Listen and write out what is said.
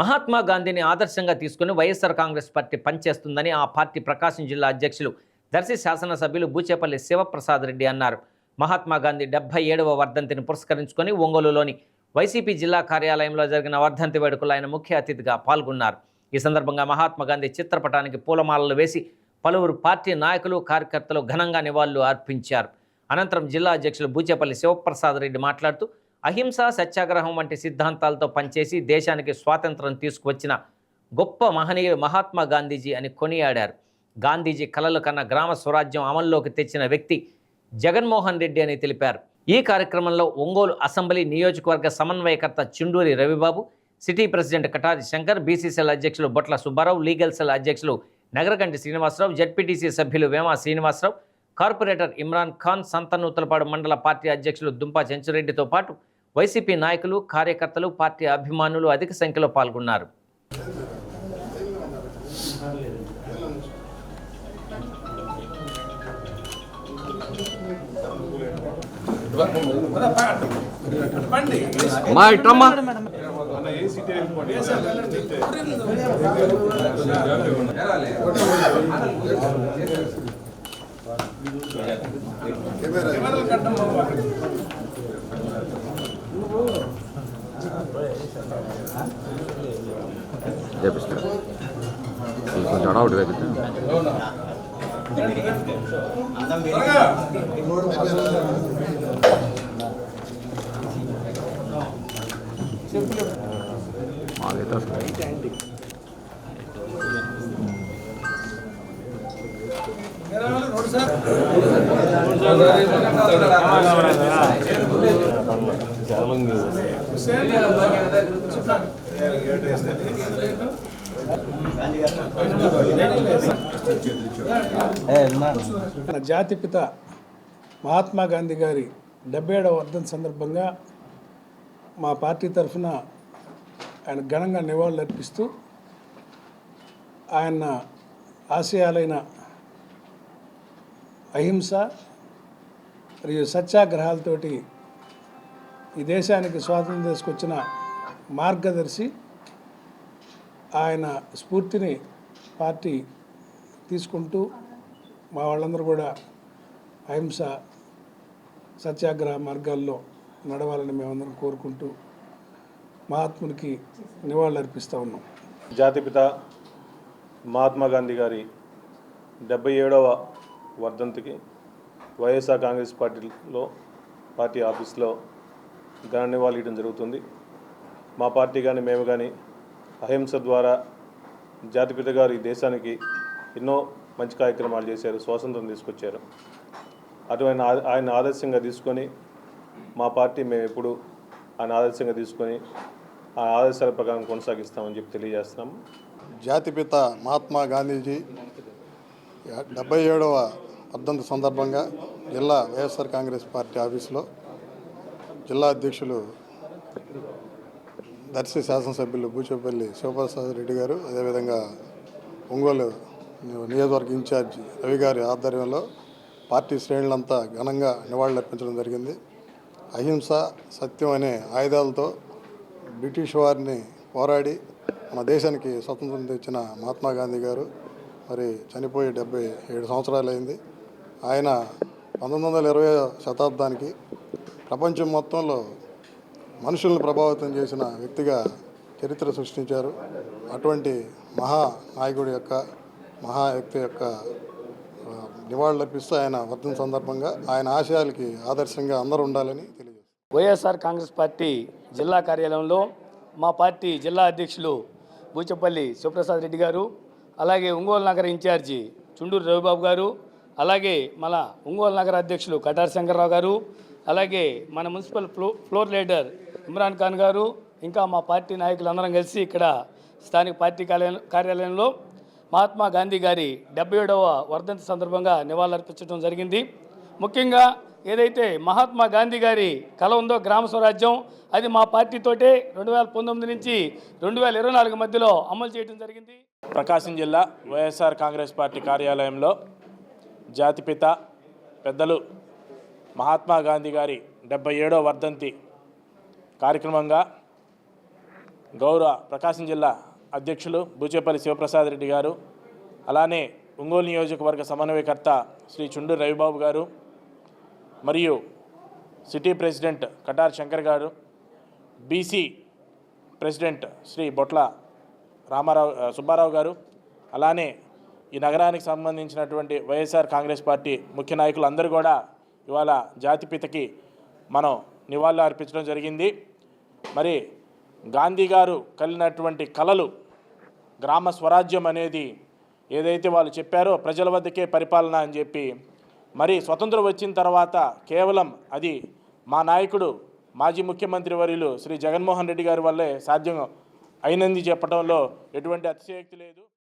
మహాత్మా గాంధీని ఆదర్శంగా తీసుకుని వైఎస్ఆర్ కాంగ్రెస్ పార్టీ పనిచేస్తుందని ఆ పార్టీ ప్రకాశం జిల్లా అధ్యక్షులు దర్శి శాసనసభ్యులు బూచేపల్లి శివప్రసాద్ రెడ్డి అన్నారు. మహాత్మా గాంధీ 77వ వర్ధంతిని పురస్కరించుకొని ఒంగోలులోని వైసీపీ జిల్లా కార్యాలయంలో జరిగిన వర్ధంతి వేడుకలో ఆయన ముఖ్య అతిథిగా పాల్గొన్నారు. ఈ సందర్భంగా మహాత్మా గాంధీ చిత్రపటానికి పూలమాలలు వేసి పలువురు పార్టీ నాయకులు కార్యకర్తలు ఘనంగా నివాళులు అర్పించారు. అనంతరం జిల్లా అధ్యక్షులు బూచేపల్లి శివప్రసాద్ రెడ్డి మాట్లాడుతూ అహింస, సత్యాగ్రహం వంటి సిద్ధాంతాలతో పనిచేసి దేశానికి స్వాతంత్రం తీసుకువచ్చిన గొప్ప మహనీయుడు మహాత్మా గాంధీజీ అని కొనియాడారు. గాంధీజీ కలలు కన్న గ్రామ స్వరాజ్యం అమల్లోకి తెచ్చిన వ్యక్తి జగన్మోహన్ రెడ్డి అని తెలిపారు. ఈ కార్యక్రమంలో ఒంగోలు అసెంబ్లీ నియోజకవర్గ సమన్వయకర్త Chunduri Ravibabu, city president Katari Shankar, BCCL అధ్యక్షులు బొట్ల సుబ్బారావు, లీగల్ సెల్ అధ్యక్షులు నగరగంటి శ్రీనివాసరావు, జెడ్పీటీసీ సభ్యులు వేమ శ్రీనివాసరావు, కార్పొరేటర్ ఇమ్రాన్ ఖాన్, సంతనూతలపాడు మండల పార్టీ అధ్యక్షులు దుంపా చెంచురెడ్డితో పాటు వైసీపీ నాయకులు, కార్యకర్తలు, పార్టీ అభిమానులు అధిక సంఖ్యలో పాల్గొన్నారు. జాతిపిత మహాత్మా గాంధీ గారి 77వ వర్ధంతి సందర్భంగా మా పార్టీ తరఫున ఆయన ఘనంగా నివాళులు అర్పిస్తూ ఆయన ఆశయాలైన అహింస మరియు సత్యాగ్రహాలతోటి ఈ దేశానికి స్వాతంత్రం తీసుకొచ్చిన మార్గదర్శి, ఆయన స్ఫూర్తిని పార్టీ తీసుకుంటూ మా వాళ్ళందరూ కూడా అహింస, సత్యాగ్రహ మార్గాల్లో నడవాలని మేమందరం కోరుకుంటూ మహాత్మునికి నివాళులు అర్పిస్తూ ఉన్నాం. జాతిపిత మహాత్మా గాంధీ గారి 77వ వర్ధంతికి వైఎస్ఆర్ కాంగ్రెస్ పార్టీ ఆఫీస్లో ఘన నివాళులు ఇవ్వడం జరుగుతుంది. మా పార్టీ కానీ మేము కానీ అహింస ద్వారా జాతిపిత గారు ఈ దేశానికి ఎన్నో మంచి కార్యక్రమాలు చేశారు, స్వాతంత్రం తీసుకొచ్చారు. అటువంటి ఆయన ఆదర్శంగా తీసుకొని మా పార్టీ మేము ఎప్పుడు ఆయన ఆదర్శంగా తీసుకొని ఆ ఆదర్శాల ప్రకారం కొనసాగిస్తామని చెప్పి తెలియజేస్తున్నాము. జాతిపిత మహాత్మా గాంధీజీ 77వ వర్ధంతి సందర్భంగా జిల్లా వైఎస్ఆర్ కాంగ్రెస్ పార్టీ ఆఫీసులో జిల్లా అధ్యక్షులు దర్శి శాసనసభ్యులు బూచేపల్లి శివప్రసాద్ రెడ్డి గారు, అదేవిధంగా ఒంగోలు నియోజకవర్గ ఇన్ఛార్జి రవి గారి ఆధ్వర్యంలో పార్టీ శ్రేణులంతా ఘనంగా నివాళులు అర్పించడం జరిగింది. అహింస, సత్యం అనే ఆయుధాలతో బ్రిటిష్ వారిని పోరాడి మన దేశానికి స్వతంత్రం తెచ్చిన మహాత్మా గాంధీ గారు మరి చనిపోయి 77 సంవత్సరాలు అయింది. ఆయన 1920వ శతాబ్దానికి ప్రపంచం మొత్తంలో మనుషులను ప్రభావితం చేసిన వ్యక్తిగా చరిత్ర సృష్టించారు. అటువంటి మహానాయకుడి యొక్క మహా వ్యక్తి యొక్క నివాళులు అర్పిస్తూ ఆయన వర్ధంతి సందర్భంగా ఆయన ఆశయాలకి ఆదర్శంగా అందరూ ఉండాలని తెలియజేస్తారు. వైఎస్ఆర్ కాంగ్రెస్ పార్టీ జిల్లా కార్యాలయంలో మా పార్టీ జిల్లా అధ్యక్షులు బూచేపల్లి శివప్రసాద్ రెడ్డి గారు, అలాగే ఒంగోలు నగర ఇన్ఛార్జి చుండూరు రవిబాబు గారు, అలాగే మన ఒంగోలు నగర అధ్యక్షులు కటారి శంకర్రావు గారు, అలాగే మన municipal floor leader Imran Khan గారు, ఇంకా మా పార్టీ నాయకులందరం కలిసి ఇక్కడ స్థానిక పార్టీ కార్యాలయంలో మహాత్మా గాంధీ గారి 77వ వర్ధంతి సందర్భంగా నివాళులర్పించడం జరిగింది. ముఖ్యంగా ఏదైతే మహాత్మా గాంధీ గారి కల ఉందో గ్రామ స్వరాజ్యం, అది మా పార్టీతోటే 2019 నుంచి 2024 మధ్యలో అమలు చేయడం జరిగింది. ప్రకాశం జిల్లా వైఎస్ఆర్ కాంగ్రెస్ పార్టీ కార్యాలయంలో జాతిపిత పెద్దలు మహాత్మా గాంధీ గారి 77వ వర్ధంతి కార్యక్రమంగా గౌరవ ప్రకాశం జిల్లా అధ్యక్షులు బూచేపల్లి శివప్రసాద్ రెడ్డి గారు, అలానే ఒంగోలు నియోజకవర్గ సమన్వయకర్త శ్రీ చుండూరు రవిబాబు గారు, మరియు సిటీ ప్రెసిడెంట్ కటార్ శంకర్ గారు, బీసీ ప్రెసిడెంట్ శ్రీ బొట్ల సుబ్బారావు గారు, అలానే ఈ నగరానికి సంబంధించినటువంటి వైఎస్ఆర్ కాంగ్రెస్ పార్టీ ముఖ్య నాయకులు అందరూ కూడా ఇవాళ జాతిపితకి మనం నివాళులు అర్పించడం జరిగింది. మరి గాంధీ గారు కలిగినటువంటి కలలు గ్రామ స్వరాజ్యం అనేది ఏదైతే వాళ్ళు చెప్పారో ప్రజల వద్దకే పరిపాలన అని చెప్పి, మరి స్వతంత్రం వచ్చిన తర్వాత కేవలం అది మా నాయకుడు మాజీ ముఖ్యమంత్రి వర్యులు శ్రీ జగన్మోహన్ రెడ్డి గారి వల్లే సాధ్యం అయినంది చెప్పడంలో ఎటువంటి అతిశయోక్తి లేదు.